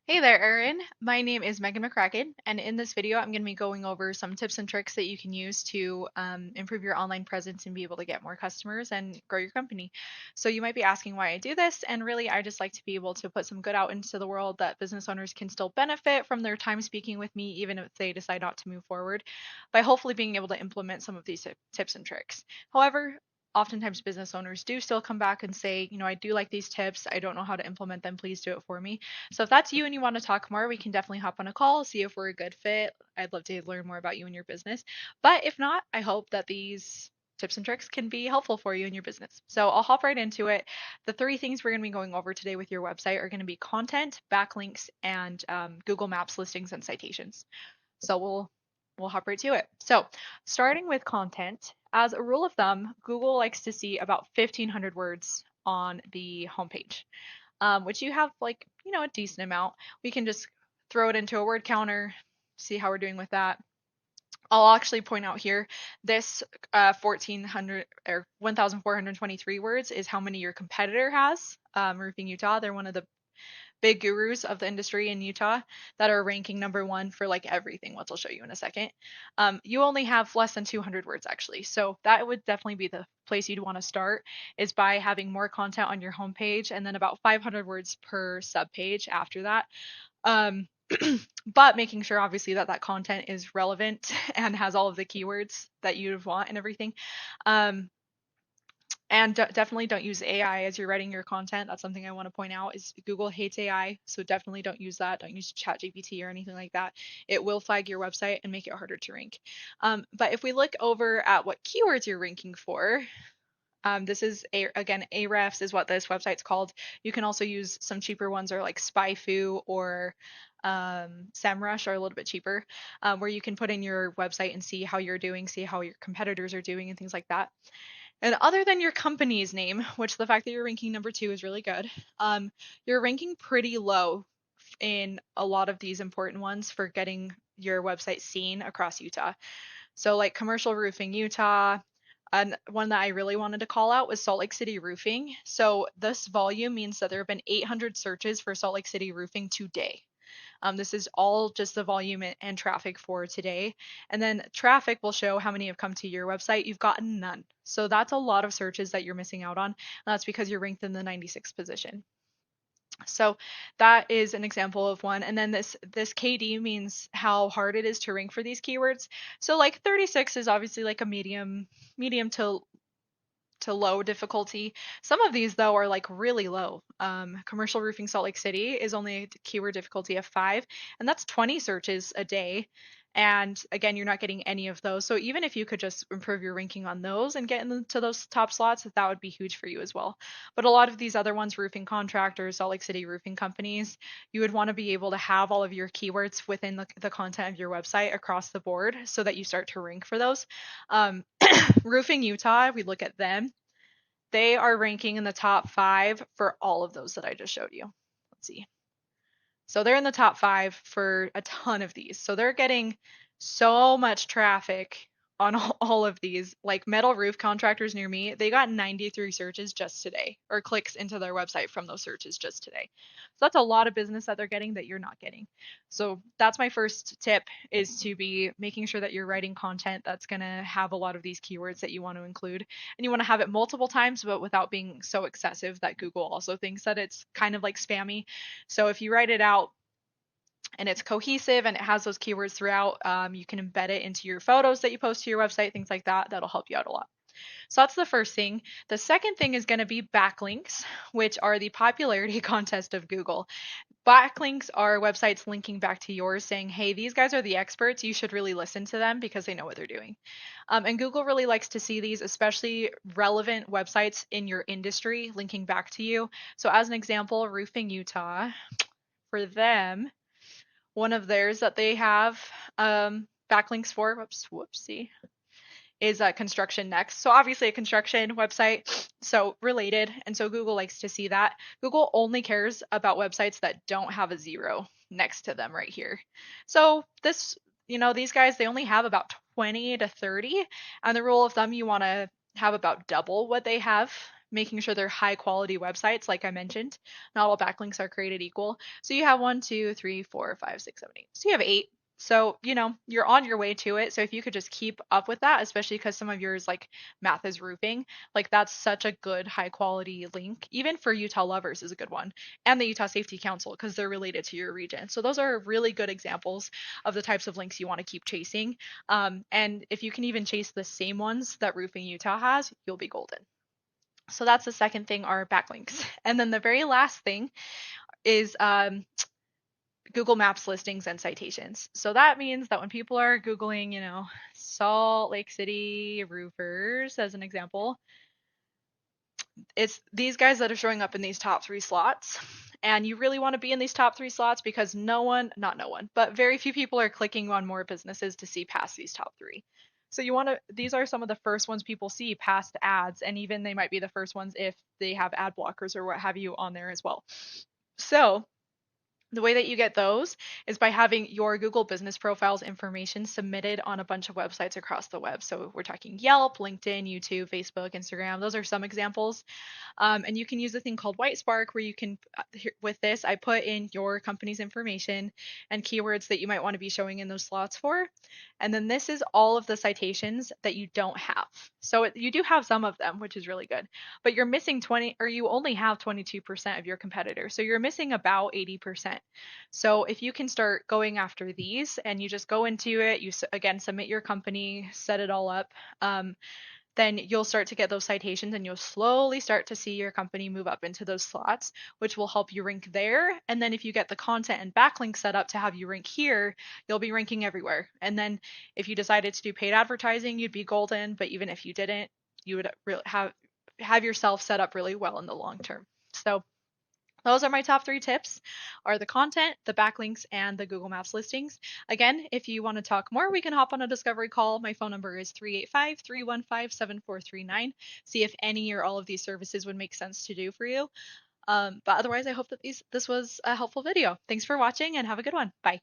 Hey there, Erin. My name is Megan McCracken, and in this video, I'm going to be going over some tips and tricks that you can use to improve your online presence and be able to get more customers and grow your company. So, you might be asking why I do this, and really, I just like to be able to put some good out into the world that business owners can still benefit from their time speaking with me, even if they decide not to move forward, by hopefully being able to implement some of these tips and tricks. However, oftentimes business owners do still come back and say, I do like these tips. I don't know how to implement them. Please do it for me. So if that's you and you want to talk more, we can definitely hop on a call, see if we're a good fit. I'd love to learn more about you and your business. But if not, I hope that these tips and tricks can be helpful for you in your business. So I'll hop right into it. The three things we're going to be going over today with your website are going to be content, backlinks, and Google Maps listings and citations. So we'll hop right to it. So starting with content, as a rule of thumb, Google likes to see about 1,500 words on the homepage, which you have like, a decent amount. We can just throw it into a word counter, see how we're doing with that. I'll actually point out here this 1,400 or 1,423 words is how many your competitor has. Roofing Utah, they're one of the big gurus of the industry in Utah that are ranking number one for like everything, which I'll show you in a second. You only have less than 200 words actually. So that would definitely be the place you'd want to start is by having more content on your homepage and then about 500 words per subpage after that. Um, but making sure obviously that that content is relevant and has all of the keywords that you'd want and everything. Um, and definitely don't use AI as you're writing your content. That's something I want to point out is Google hates AI, so definitely don't use that. Don't use ChatGPT or anything like that. It will flag your website and make it harder to rank. But if we look over at what keywords you're ranking for, this is again Ahrefs is what this website's called. You can also use some cheaper ones or like SpyFu or SEMrush are a little bit cheaper, where you can put in your website and see how you're doing, see how your competitors are doing, and things like that. And other than your company's name, which the fact that you're ranking number two is really good, you're ranking pretty low in a lot of these important ones for getting your website seen across Utah. So, like commercial roofing Utah, and one that I really wanted to call out was Salt Lake City roofing. So, this volume means that there have been 800 searches for Salt Lake City roofing today. This is all just the volume and traffic for today. And then traffic will show how many have come to your website. You've gotten none. So that's a lot of searches that you're missing out on. And that's because you're ranked in the 96th position. So that is an example of one. And then this KD means how hard it is to rank for these keywords. So like 36 is obviously like a medium to low difficulty. Some of these though are like really low. Commercial roofing Salt Lake City is only a keyword difficulty of 5, and that's 20 searches a day. And again, you're not getting any of those. So even if you could just improve your ranking on those and get into those top slots, that would be huge for you as well. But a lot of these other ones, roofing contractors, Salt Lake City roofing companies, you would want to be able to have all of your keywords within the content of your website across the board so that you start to rank for those. Um, Roofing Utah, we look at them, they are ranking in the top 5 for all of those that I just showed you. Let's see. So they're in the top 5 for a ton of these. So they're getting so much traffic on all of these. Like metal roof contractors near me, they got 93 searches just today, or clicks into their website from those searches just today. So that's a lot of business that they're getting that you're not getting. So that's my first tip, is to be making sure that you're writing content that's going to have a lot of these keywords that you want to include. And you want to have it multiple times, but without being so excessive that Google also thinks that it's kind of like spammy. So if you write it out and it's cohesive and it has those keywords throughout, you can embed it into your photos that you post to your website, things like that. That'll help you out a lot. So that's the first thing. The second thing is going to be backlinks, which are the popularity contest of Google. Backlinks are websites linking back to yours saying, hey, these guys are the experts. You should really listen to them because they know what they're doing. And Google really likes to see these, especially relevant websites in your industry linking back to you. So, as an example, Roofing Utah, for them, one of theirs that they have backlinks for, whoopsie, is Construction Next. So obviously a construction website, so related, and so Google likes to see that. Google only cares about websites that don't have a zero next to them right here. So this, these guys, they only have about 20 to 30, and the rule of thumb, you want to have about double what they have making sure they're high quality websites, like I mentioned. Not all backlinks are created equal. So you have 1, 2, 3, 4, 5, 6, 7, 8. So you have 8. So, you're on your way to it. So if you could just keep up with that, especially because some of yours, like math is roofing, like that's such a good high quality link. Even for Utah Lovers is a good one, and the Utah Safety Council, because they're related to your region. So those are really good examples of the types of links you want to keep chasing. And if you can even chase the same ones that Roofing Utah has, you'll be golden. So that's the second thing, are backlinks. And then the very last thing is Google Maps listings and citations. So that means that when people are Googling, Salt Lake City roofers as an example, it's these guys that are showing up in these top 3 slots. And you really want to be in these top 3 slots because not no one, but very few people are clicking on more businesses to see past these top 3. So these are some of the first ones people see past ads, and even they might be the first ones if they have ad blockers or what have you on there as well. So the way that you get those is by having your Google Business Profiles information submitted on a bunch of websites across the web. So we're talking Yelp, LinkedIn, YouTube, Facebook, Instagram. Those are some examples. And you can use a thing called Whitespark where you can, with this, I put in your company's information and keywords that you might want to be showing in those slots for. And then this is all of the citations that you don't have. So you do have some of them, which is really good, but you're missing 20, or you only have 22% of your competitors. So you're missing about 80%. So if you can start going after these and you just go into it, you again submit your company, set it all up, then you'll start to get those citations and you'll slowly start to see your company move up into those slots, which will help you rank there. And then if you get the content and backlink set up to have you rank here, you'll be ranking everywhere. And then if you decided to do paid advertising, you'd be golden. But even if you didn't, you would really have yourself set up really well in the long term. So those are my top 3 tips, are the content, the backlinks, and the Google Maps listings. Again, if you want to talk more, we can hop on a discovery call. My phone number is 385-315-7439. See if any or all of these services would make sense to do for you. But otherwise, I hope that this was a helpful video. Thanks for watching and have a good one. Bye.